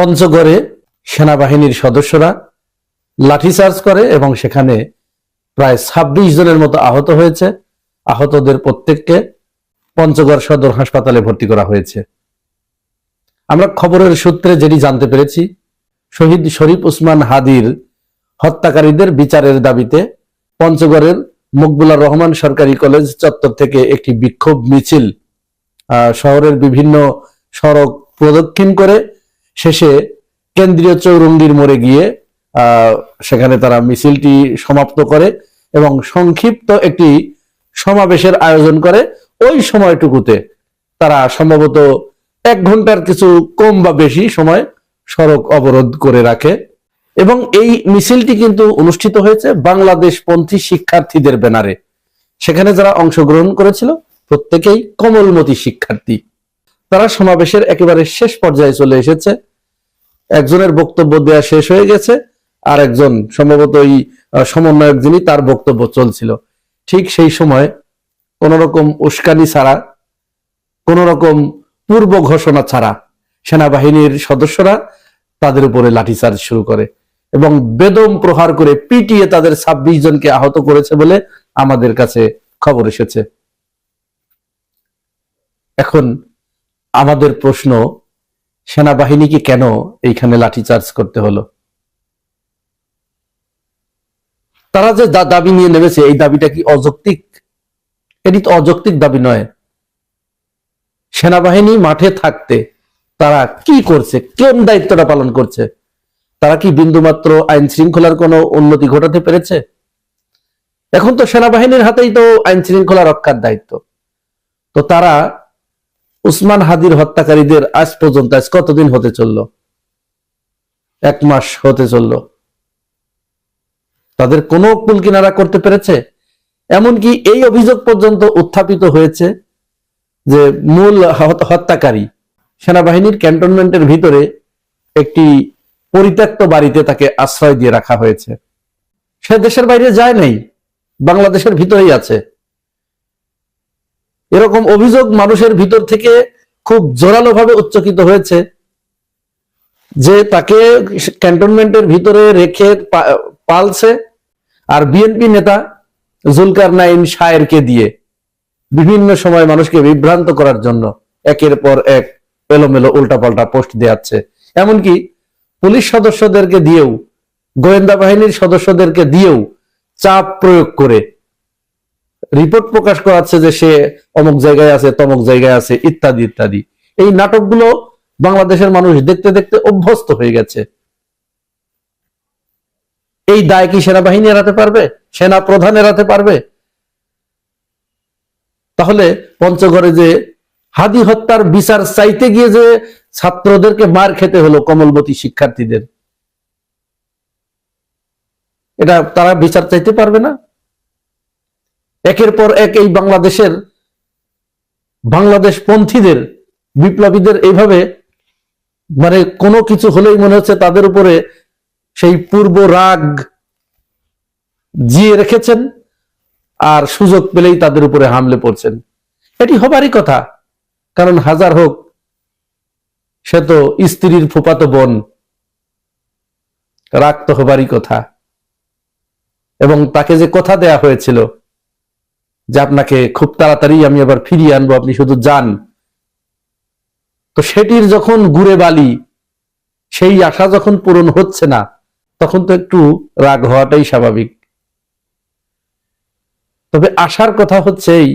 পঞ্চগড়ে সেনাবাহিনীর সদস্যরা লাঠিচার্জ করে এবং সেখানে প্রায় ২৬ জনের মতো আহত হয়েছে। আহতদের প্রত্যেককে পঞ্চগড় সদর হাসপাতালে ভর্তি করা হয়েছে। আমরা খবরের সূত্রে যেটি জানতে পেরেছি, শহীদ শরীফ ওসমান হাদির হত্যাকারীদের বিচারের দাবিতে পঞ্চগড়ের মকবুলার রহমান সরকারি কলেজ চত্বর থেকে একটি বিক্ষোভ মিছিল শহরের বিভিন্ন সড়ক প্রদক্ষিণ করে শেষে কেন্দ্রীয় চৌরঙ্গীর মোড়ে গিয়ে সেখানে তারা মিছিলটি সমাপ্ত করে এবং সংক্ষিপ্ত একটি সমাবেশের আয়োজন করে। ওই সময়টুকুতে তারা সম্ভবত ১ ঘন্টার কিছু কম বা বেশি সময় সড়ক অবরোধ করে রাখে এবং এই মিছিলটি কিন্তু অনুষ্ঠিত হয়েছে বাংলাদেশপন্থী শিক্ষার্থীদের ব্যানারে। সেখানে যারা অংশগ্রহণ করেছিল প্রত্যেকেই কমলমতি শিক্ষার্থী। তারা সমাবেশের একেবারে শেষ পর্যায়ে চলে এসেছে। একজনের বক্তব্য দেওয়া শেষ হয়ে গেছে, আর একজন সম্ভবত এই সমন্বয়ক যিনি, তার বক্তব্য চলছিল। ঠিক সেই সময় কোন রকম উস্কানি ছাড়া, কোন রকম পূর্ব ঘোষণা ছাড়া সেনাবাহিনীর সদস্যরা তাদের উপরে লাঠিচার্জ শুরু করে এবং বেদম প্রহার করে পিটিয়ে তাদের ২৬ জনকে আহত করেছে বলে আমাদের কাছে খবর এসেছে। এখন আমাদের প্রশ্ন, সেনাবাহিনীকে কেন এইখানে লাঠিচার্জ করতে হলো? তারা যে দাবি নিয়ে নেমেছে, এই দাবিটা কি অযৌক্তিক? এটি তো অযৌক্তিক দাবি নয়। সেনাবাহিনী মাঠে থাকতে তারা কি করছে, কোন দায়িত্বটা পালন করছে? তারা কি বিন্দুমাত্র আইন শৃঙ্খলার কোনো উন্নতি ঘটাতে পেরেছে? এখন তো সেনাবাহিনীর হাতেই তো আইন শৃঙ্খলা রক্ষার দায়িত্ব। তো তারা ওসমান হাদির হত্যাকারীদের আজ পর্যন্ত, আজ কতদিন হতে চলল? ১ মাস হতে চলল। তাদের কোনো কুল কিনারা করতে পেরেছে? এমনকি এই অভিযোগ পর্যন্ত উত্থাপিত হয়েছে যে মূল হত্যাকারী সেনাবাহিনীর ক্যান্টনমেন্টের ভিতরে একটি পরিত্যক্ত বাড়িতে তাকে আশ্রয় দিয়ে রাখা হয়েছে। সে দেশের বাইরে যায় নাই, বাংলাদেশের ভিতরেই আছে। এরকম অভিযোগ মানুষের ভিতর থেকে খুব জোরালো ভাবে উচ্চকিত হয়েছে যে তাকে ক্যান্টনমেন্টের ভিতরে রেখে পালছে, আর বিএনপি নেতা জুলকারনাইন শায়েরকে দিয়ে বিভিন্ন সময় মানুষকে বিভ্রান্ত করার জন্য একের পর এক এলোমেলো উল্টাপাল্টা পোস্ট দেওয়াচ্ছে। এমনকি পুলিশ সদস্যদেরকে দিয়েও, গোয়েন্দা বাহিনীর সদস্যদেরকে দিয়েও চাপ প্রয়োগ করে রিপোর্ট প্রকাশ করাচ্ছে যে সে অমুক জায়গায় আছে, তমুক জায়গায় আছে, ইত্যাদি ইত্যাদি। এই নাটকগুলো বাংলাদেশের মানুষ দেখতে দেখতে অভ্যস্ত হয়ে গেছে। এই দায় কি সেনাবাহিনী এড়াতে পারবে? সেনা প্রধান এড়াতে পারবে? তাহলে পঞ্চগড়ে যে হাদি হত্যার বিচার চাইতে গিয়ে যে ছাত্রদেরকে মার খেতে হলো, কমলবতী শিক্ষার্থীদের, এটা তারা বিচার চাইতে পারবে না? একের পর এক এই বাংলাদেশপন্থীদের, বিপ্লবীদের এইভাবে মানে কোনো কিছু হলেই মনে হচ্ছে তাদের উপরে সেই পূর্ব রাগ জিয়ে রেখেছেন, আর সুযোগ পেলেই তাদের উপরে হামলে পড়ছেন। এটি হবারই কথা, কারণ হাজার হোক সে তো স্ত্রীর ফুফাতো বোন, রাগ তো হবারই কথা। এবং তাকে যে কথা দেয়া হয়েছিল যে আপনাকে খুব তাড়াতাড়ি আমি আবার ফিরিয়ে আনবো, আপনি শুধু যান, তো সেটির যখন গুড়ে বালি, সেই আশা যখন পূরণ হচ্ছে না, তখন তো একটু রাগ হওয়াটাই স্বাভাবিক। তবে আশার কথা হচ্ছেই,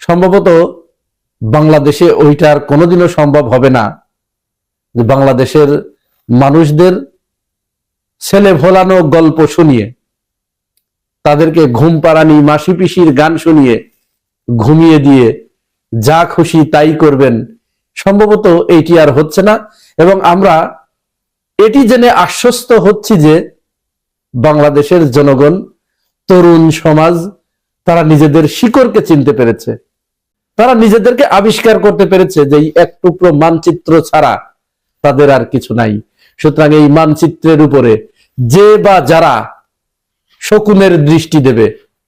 সম্ভবত বাংলাদেশে ওইটার কোনোদিনও সম্ভব হবে না যে বাংলাদেশের মানুষদের ছেলে ভোলানো গল্প শুনিয়ে, তাদেরকে ঘুম পাড়ানি মাসি পিসির গান শুনিয়ে ঘুমিয়ে দিয়ে যা খুশি তাই করবেন, সম্ভবত এইটি আর হচ্ছে না। এবং আমরা এটি জেনে আশ্বস্ত হচ্ছি যে বাংলাদেশের জনগণ, তরুণ সমাজ, তারা নিজেদের শিকড়কে চিনতে পেরেছে, তারা নিজেদেরকে আবিষ্কার করতে পেরেছে যে এই এক টুকরো মানচিত্র ছাড়া তাদের আর কিছু নাই। সুতরাং এই মানচিত্রের উপরে যে বা যারা শকুনের দৃষ্টি দেবে,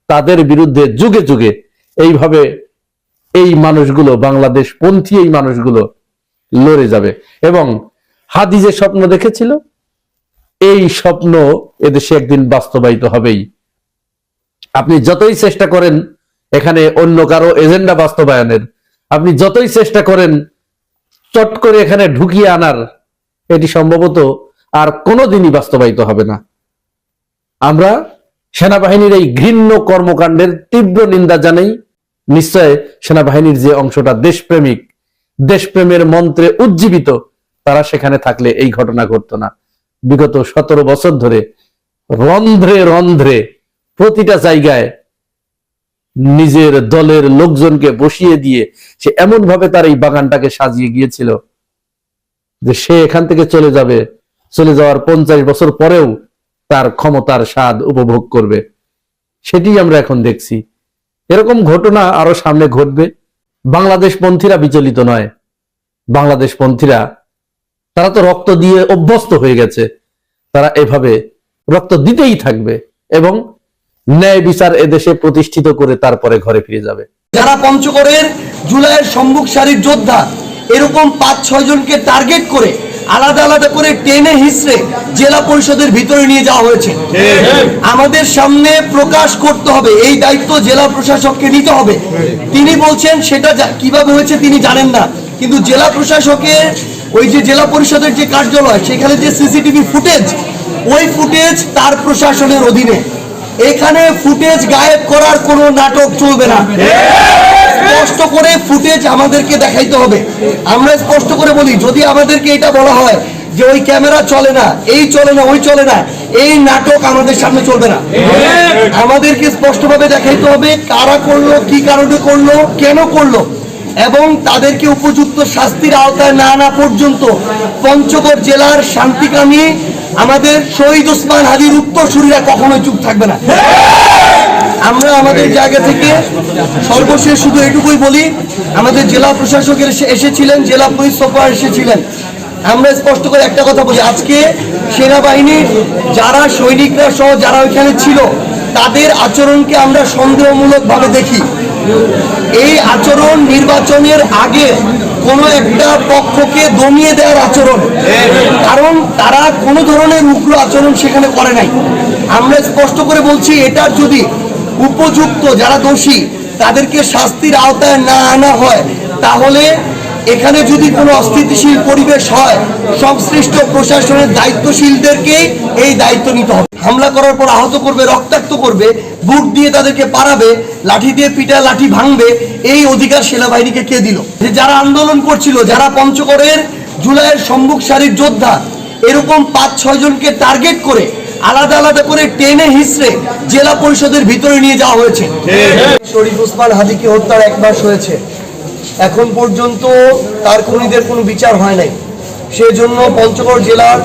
তাদের বিরুদ্ধে যুগে যুগে এইভাবে এই মানুষগুলো, বাংলাদেশ পন্থী এই মানুষগুলো লড়ে যাবে। এবং হাদি যে স্বপ্ন দেখেছিল, এই স্বপ্ন এদেশে একদিন বাস্তবায়িত হবেই। আপনি যতই চেষ্টা করেন এখানে অন্য কারো এজেন্ডা বাস্তবায়নের, আপনি যতই চেষ্টা করেন চট করে এখানে ঢুকিয়ে আনার, এটি সম্ভবত আর কোনোদিনই বাস্তবায়িত হবে না। আমরা সেনাবাহিনীর এই ঘৃণ্য কর্মকাণ্ডের তীব্র নিন্দা জানাই। নিশ্চয় সেনাবাহিনীর যে অংশটা দেশপ্রেমিক, দেশপ্রেমের মন্ত্রে উজ্জীবিত, তারা সেখানে থাকলে এই ঘটনা ঘটতো না। বিগত 17 বছর ধরে রন্ধ্রে রন্ধ্রে প্রতিটা জায়গায় নিজের দলের লোকজনকে বসিয়ে দিয়ে সে এমন ভাবে তার এই বাগানটাকে সাজিয়ে গিয়েছিল যে সে এখান থেকে চলে যাবে, চলে যাওয়ার 50 বছর পরেও তার ক্ষমতার স্বাদ উপভোগ করবে। সেটি আমরা এখন দেখছি। এরকম ঘটনা আরো সামনে ঘটবে। বাংলাদেশ পন্থীরা বিচলিত নয়। বাংলাদেশ পন্থীরা তারা তো রক্ত দিয়ে অভ্যস্ত হয়ে গেছে, তারা এভাবে রক্ত দিতেই থাকবে এবং ন্যায় বিচার এদেশে প্রতিষ্ঠিত করে তারপরে ঘরে ফিরে যাবে। যারা পঞ্চগড়ের জুলাইয়ের সম্মুখ সারির যোদ্ধা, এরকম 5-6 জনকে টার্গেট করে আলাদা আলাদা করে টেনে হিসড়ে জেলা পরিষদের ভিতরে নিয়ে যাওয়া হয়েছে। আমাদের সামনে প্রকাশ করতে হবে, এই দায়িত্ব জেলা প্রশাসককে নিতে হবে। তিনি বলছেন সেটা কিভাবে হয়েছে তিনি জানেন না, কিন্তু জেলা প্রশাসকের ওই যে জেলা পরিষদের যে কার্যালয়, সেখানে যে সিসিটিভি ফুটেজ, ওই ফুটেজ তার প্রশাসনের অধীনে। এখানে ফুটেজ গায়েব করার কোনো নাটক চলবে না। স্পষ্ট করে ফুটেজ আমাদেরকে দেখাইতে হবে। আমরা স্পষ্ট করে বলি, যদি আমাদেরকে এটা বলা হয় যে ওই ক্যামেরা চলে না, এই চলে না, ওই চলে না, এই নাটক আমাদের সামনে চলবে না। আমাদেরকে স্পষ্টভাবে দেখাইতে হবে কারা করলো, কি কারণে করলো, কেন করলো, এবং তাদেরকে উপযুক্ত শাস্তির আওতায় না আনা পর্যন্ত পঞ্চগড় জেলার শান্তিকামী আমাদের শহীদ ওসমান হাদির উত্তরসূরিরা কখনোই চুপ থাকবে না। আমরা আমাদের জায়গা থেকে সর্বশেষ শুধু এটুকুই বলি, আমাদের জেলা প্রশাসক এসেছিলেন, জেলা পুলিশ সুপার এসেছিলেন। আমরা স্পষ্ট করে একটা কথা বলি, আজকে সেনাবাহিনীর যারা সৈনিকরা সহ যারা ওইখানে ছিল, তাদের আচরণকে আমরা সন্দেহমূলকভাবে দেখি। এই আচরণ নির্বাচনের আগে কোনো একটা পক্ষকে দমিয়ে দেওয়ার আচরণ, কারণ তারা কোনো ধরনের উগ্র আচরণ সেখানে করে নাই। আমরা স্পষ্ট করে বলছি, এটার যদি উপযুক্ত যারা দোষী তাদেরকে শাস্তির আওতায় না আনা হয়, তাহলে এখানে যদি কোনো অস্থিতিশীল পরিবেশ হয়, সংশ্লিষ্ট প্রশাসনের দায়িত্বশীলদেরকে এই দায়িত্ব নিতে হবে। হামলা করার পর আহত করবে, রক্তাক্ত করবে, বুট দিয়ে তাদেরকে পারাবে, লাঠি দিয়ে পিটা, লাঠি ভাঙবে, এই অধিকার সেনাবাহিনীকে কে দিল? যে যারা আন্দোলন করছিল, যারা পঞ্চগড়ের জুলাইয়ের সম্মুখ সারির যোদ্ধা, এরকম 5-6 জনকে টার্গেট করে আলাদা আলাদা করে টেনে হিসড়ে জেলা পরিষদের ভিতরে নিয়ে যাওয়া হয়েছে। শরীফ ওসমান হাদিকে হত্যার 1 মাস হয়েছে, এখন পর্যন্ত তার খুনিদের কোনো বিচার হয় নাই। সেজন্য পঞ্চগড় জেলার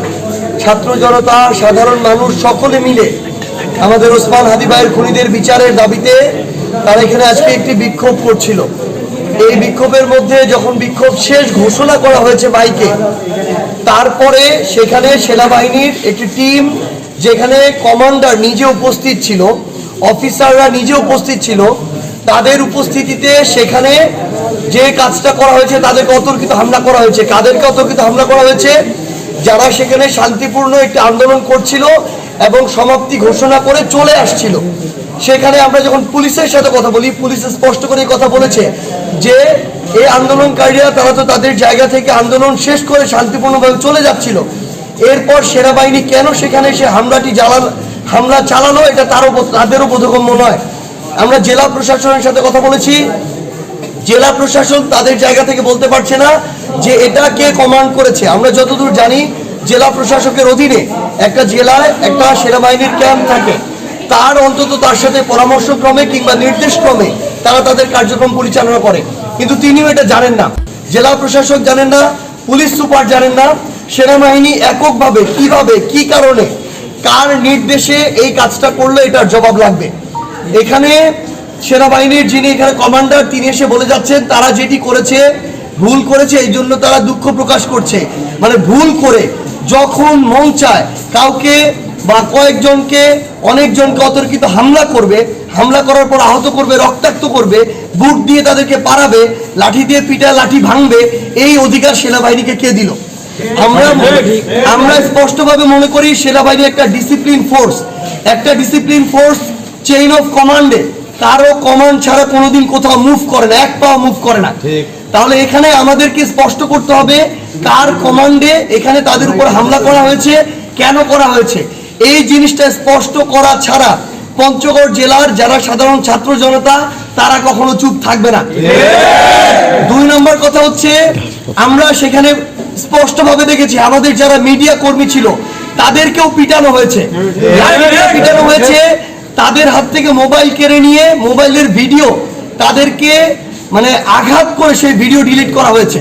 ছাত্র জনতা, সাধারণ মানুষ সকলে মিলে আমাদের ওসমান হাদি ভাইয়ের খুনিদের বিচারের দাবিতে তারা এখানে আজকে একটি বিক্ষোভ করছিল। এই বিক্ষোভের মধ্যে যখন বিক্ষোভ শেষ ঘোষণা করা হয়েছে মাইকে, তারপরে সেখানে সেনাবাহিনীর একটি টিম, যেখানে কমান্ডার নিজে উপস্থিত ছিল, অফিসাররা নিজে উপস্থিত ছিল, তাদের উপস্থিতিতে সেখানে যে কাজটা করা হয়েছে, তাদেরকে অতর্কিত হামলা করা হয়েছে। কাদেরকে অতর্কিত হামলা করা হয়েছে? যারা সেখানে শান্তিপূর্ণ একটি আন্দোলন করছিল এবং সমাপ্তি ঘোষণা করে চলে আসছিল। সেখানে আমরা যখন পুলিশের সাথে কথা বলি, পুলিশ স্পষ্ট করে কথা বলেছে যে এই আন্দোলনকারীরা তারা তো তাদের জায়গা থেকে আন্দোলন শেষ করে শান্তিপূর্ণভাবে চলে যাচ্ছিল। এরপর সেনাবাহিনী কেন সেখানে সে হামলা চালানো, এটা তাদেরও বোধগম্য নয়। আমরা জেলা প্রশাসনের সাথে কথা বলেছি, জেলা প্রশাসন তাদের জায়গা থেকে বলতে পারছে না যে এটা কে কমান্ড করেছে। আমরা যতদূর জানি, জেলা প্রশাসকের অধীনে একটা জেলায় একটা সেনাবাহিনীর ক্যাম্প থাকে, তার অন্তত তার সাথে পরামর্শক্রমে কিংবা নির্দেশক্রমে তারা তাদের কার্যক্রম পরিচালনা করে, কিন্তু তিনিও এটা জানেন না, জেলা প্রশাসক জানেন না, পুলিশ সুপার জানেন না, সেনাবাহিনী এককভাবে কিভাবে, কি কারণে, কার নির্দেশে এই কাজটা করলো, এটার জবাব লাগবে। এখানে সেনাবাহিনীর যিনি এখানে কমান্ডার, তিনি এসে বলে যাচ্ছেন তারা যেটি করেছে ভুল করেছে, এই জন্য তারা দুঃখ প্রকাশ করছে। মানে ভুল করে যখন মন চায় কাউকে বা কয়েকজনকে, অনেকজনকে অতর্কিত হামলা করবে, হামলা করার পর আহত করবে, রক্তাক্ত করবে, বুট দিয়ে তাদেরকে পারাবে, লাঠি দিয়ে পিটা, লাঠি ভাঙবে, এই অধিকার সেনাবাহিনীকে কে দিল? আমরা স্পষ্টভাবে মনে করি সেনাবাহিনী একটা ডিসিপ্লিন ফোর্স চেইন অফ কমান্ডে কারো কমান্ড ছাড়া কোনোদিন কোথাও মুভ করে না, এক পাও মুভ করে না। তাহলে এখানে আমাদেরকে স্পষ্ট করতে হবে কার কমান্ডে এখানে তাদের উপর হামলা করা হয়েছে, কেন করা হয়েছে। এই জিনিসটা স্পষ্ট করা ছাড়া পঞ্চগড় জেলার যারা সাধারণ ছাত্র জনতা তারা কখনো চুপ থাকবে না। 2 নম্বর কথা হচ্ছে, আমরা সেখানে স্পষ্টভাবে দেখেছি আমাদের যারা মিডিয়া কর্মী ছিল তাদেরকেও পিটানো হয়েছে। তাদের হাত থেকে মোবাইল কেড়ে নিয়ে মোবাইলের ভিডিও তাদেরকে মানে আঘাত করে সেই ভিডিও ডিলিট করা হয়েছে।